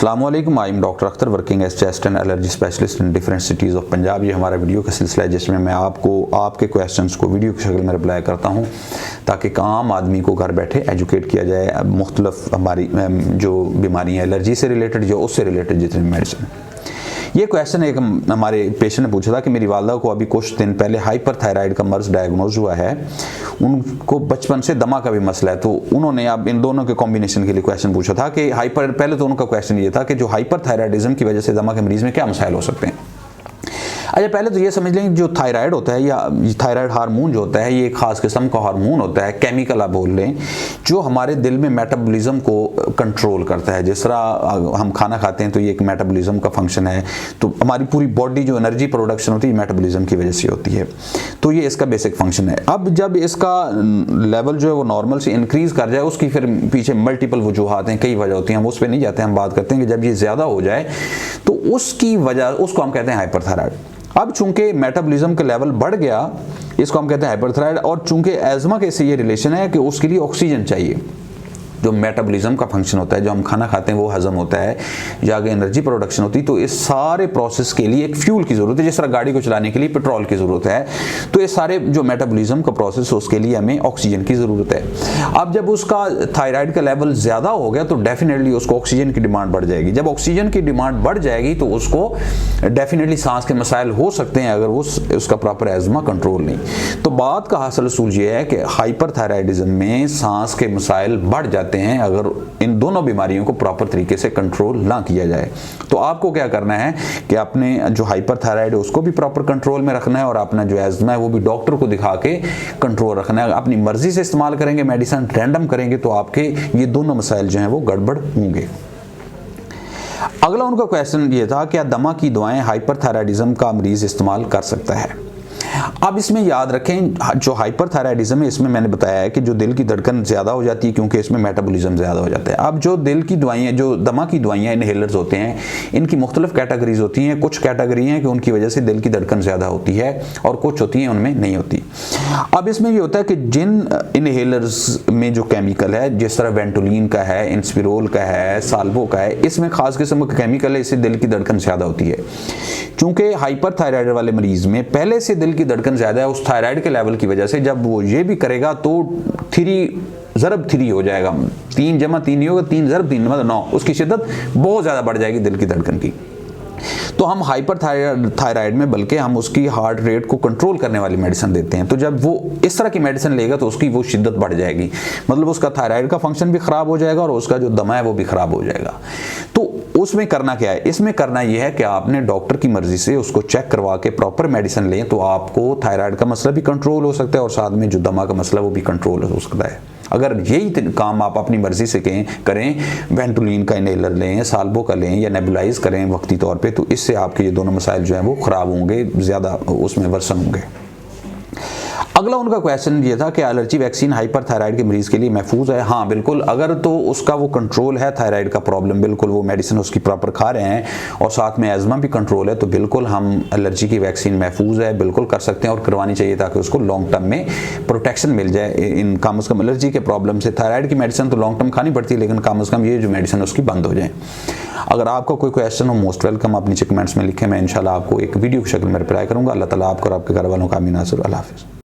अस्सलामुअलैकुम, I am doctor Akhtar working as chest and allergy specialist in different cities of Punjab. ये हमारा video का सिलसिला है जिसमें मैं आपको आपके क्वेश्चंस को वीडियो की शक्ल में रिप्लाई करता हूँ ताकि आम आदमी को घर बैठे एजुकेट किया जाए मुख्तलिफ हमारी जो बीमारियाँ एलर्जी से रिलेटेड जो उससे रिलेटेड जितनी मेडिसिन। ये क्वेश्चन एक हमारे पेशेंट ने पूछा था कि मेरी वालदा को अभी कुछ दिन पहले हाइपरथायराइड का मर्ज डायग्नोज हुआ है, उनको बचपन से दमा का भी मसला है। तो उन्होंने अब इन दोनों के कॉम्बिनेशन के लिए क्वेश्चन पूछा था कि पहले तो उनका क्वेश्चन ये था कि जो हाइपरथायराइडिज्म की वजह से दमा के मरीज में क्या मसाइल हो सकते हैं। अच्छा, पहले तो ये समझ लें जो थायराइड होता है या थायराइड हार्मोन जो होता है ये एक खास किस्म का हार्मोन होता है, केमिकल आप बोल लें, जो हमारे दिल में मेटाबॉलिज्म को कंट्रोल करता है। जिस तरह हम खाना खाते हैं तो ये एक मेटाबॉलिज्म का फंक्शन है, तो हमारी पूरी बॉडी जो एनर्जी प्रोडक्शन होती है मेटाबॉलिज्म की वजह से होती है। तो ये इसका बेसिक फंक्शन है। अब जब इसका लेवल जो है वो नॉर्मल से इंक्रीज कर जाए, उसकी फिर पीछे मल्टीपल वजूहात हैं, कई वजह होती हैं, हम उस पर नहीं जाते। हम बात करते हैं कि जब ये ज़्यादा हो जाए तो उसकी वजह, उसको हम कहते हैं हाइपरथायराइड। अब चूंकि मेटाबॉलिज्म का लेवल बढ़ गया, इसको हम कहते हैं हाइपरथायराइड। और चूंकि एज़मा के से ये रिलेशन है कि उसके लिए ऑक्सीजन चाहिए। जो मेटाबॉलिज्म का फंक्शन होता है, जो हम खाना खाते हैं वो हजम होता है, या आगे एनर्जी प्रोडक्शन होती है, तो इस सारे प्रोसेस के लिए एक फ्यूल की ज़रूरत है। जिस तरह गाड़ी को चलाने के लिए पेट्रोल की ज़रूरत है, तो ये सारे जो मेटाबॉलिज्म का प्रोसेस है उसके लिए हमें ऑक्सीजन की ज़रूरत है। अब जब उसका थायराइड का लेवल ज़्यादा हो गया तो डेफिनेटली उसको ऑक्सीजन की डिमांड बढ़ जाएगी। जब ऑक्सीजन की डिमांड बढ़ जाएगी तो उसको डेफिनेटली सांस के मसाइल हो सकते हैं अगर उसका प्रॉपर एज़मा कंट्रोल नहीं। तो बात का हासिल असूल ये है कि हाइपरथायराइडिज्म में सांस के मसाइल बढ़ जाते हैं अगर इन दोनों बीमारियों को प्रॉपर तरीके से कंट्रोल ना किया जाए। तो आपको क्या करना है कि अपने जो हाइपरथायराइड है उसको भी प्रॉपर कंट्रोल में रखना है और अपना जो एज़मा है वो भी डॉक्टर को दिखा के कंट्रोल रखना है। अपनी मर्जी से इस्तेमाल करेंगे मेडिसिन, रैंडम करेंगे तो आपके ये दोनों मसाइल जो हैं वो गड़बड़ होंगे। अगला उनका क्वेश्चन ये था क्या दमा की दवाएं हाइपरथायराइडिज्म का मरीज इस्तेमाल कर सकता है। अब इसमें याद रखें जो हाइपरथायराइडिज्म है इसमें मैंने बताया है कि जो दिल की धड़कन ज़्यादा हो जाती है क्योंकि इसमें मेटाबॉलिज्म ज़्यादा हो जाता है। अब जो दिल की दवाइयाँ, जो दमा की दवाइयाँ इनहेलर्स होते हैं, इनकी मुख्तलिफ कैटेगरीज होती हैं। कुछ कैटेगरी हैं कि उनकी वजह से दिल की धड़कन ज़्यादा होती है और कुछ होती हैं उनमें नहीं होती। अब इसमें ये होता है कि जिन इनहेलर्स में जो केमिकल है, जिस तरह वेंटोलिन का है, इंस्पिरोल का है, साल्वो का है, इसमें खास किस्म का केमिकल है, इससे दिल की धड़कन ज़्यादा होती है। चूँकि हाइपरथायराइड वाले मरीज़ में पहले से दिल की धड़कन ज़्यादा है, उस थायराइड के लेवल की वजह से जब वो ये भी करेगा तो 3 हो जाएगा। 3 जमा 3 नहीं होगा, 3 ज़रब 3 मतलब 9। उसकी शिद्दत बहुत ज़्यादा बढ़ जाएगी दिल की धड़कन की। तो हम हाइपरथायराइड में बल्कि हम उसकी हार्ट रेट को कंट्रोल करने वाली मेडिसिन देते हैं। तो जब वो इस तरह की मेडिसिन लेगा तो उसकी वो शिद्दत बढ़ जाएगी, मतलब उसका थायराइड का फंक्शन भी ख़राब हो जाएगा और उसका जो दमा है वो भी ख़राब हो जाएगा। तो उसमें करना क्या है, इसमें करना यह है कि आपने डॉक्टर की मर्जी से उसको चेक करवा के प्रॉपर मेडिसिन लें तो आपको थायराइड का मसला भी कंट्रोल हो सकता है और साथ में जो दमा का मसला वो भी कंट्रोल हो सकता है। अगर यही काम आप अपनी मर्जी से करें, वेंटोलिन का इनहेलर लें, साल्वो का लें या नेबुलाइज करें वक्ती तौर पे, तो इससे आपके ये दोनों मसाइल जो हैं वो ख़राब होंगे, ज़्यादा उसमें वर्सन होंगे। अगला उनका क्वेश्चन ये था कि एलर्जी वैक्सीन हाइपरथायराइड के मरीज़ के लिए महफूज है। हाँ बिल्कुल, अगर तो उसका वो कंट्रोल है थायराइड का प्रॉब्लम, बिल्कुल वो मेडिसिन उसकी प्रॉपर खा रहे हैं और साथ में एज़मा भी कंट्रोल है, तो बिल्कुल हम एलर्जी की वैक्सीन महफूज है, बिल्कुल कर सकते हैं और करवानी चाहिए ताकि उसको लॉन्ग टर्म में प्रोटेक्शन मिल जाए इन कम से कम एलर्जी के प्रॉब्लम से। थायराइड की मेडिसिन तो लॉन्ग टर्म खानी पड़ती है, लेकिन कम से कम ये जो मेडिसिन उसकी बंद हो जाए। अगर आपका कोई क्वेश्चन हो मोस्ट वेलकम, अपनी कमेंट्स में लिखें, मैं इंशाल्लाह आपको एक वीडियो की शक्ल में रिप्लाई करूँगा। अल्लाह ताला आपको और आपके घर वालों का आमीन नासिर। अल्लाह हाफ़िज़।